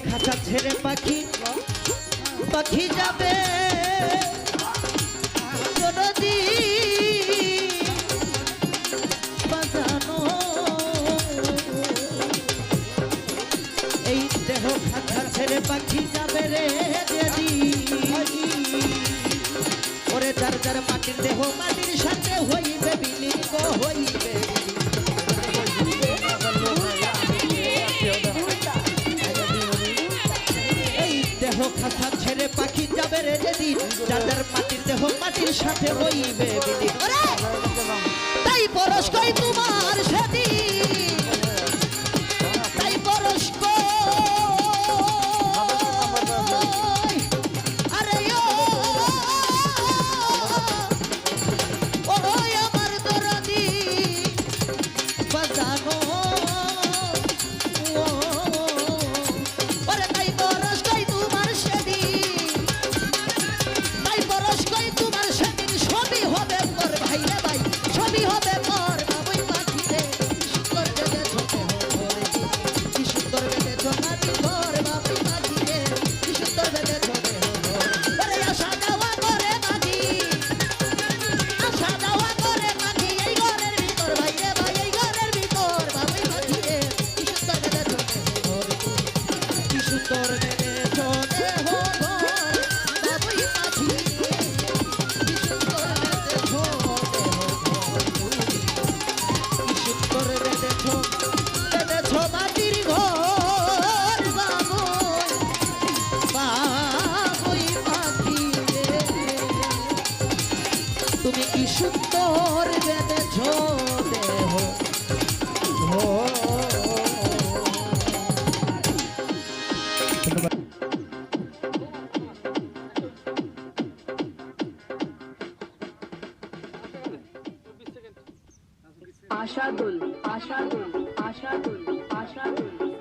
খাঁচা ছেড়ে পাখি পাখি যাবে যদি বাজানো এই দেহ খাঁচা ছেড়ে পাখি যাবে রে যদি ওরে যার যার মাটির দেহ মাটির সাথে হইবে বিলীন হইবে এই দেহ খাঁচা ছেড়ে পাখি যাবে রে যেদিন যার যার মাটির দেহ মাটির সাথে হইবে বিলীন তাই পরশ কই তোমার সেদিন তাই পরশ তুমি কি সুন্দর বেঁধেছ দেহ আশাদুল আশাদুল আশাদুল আশাদুল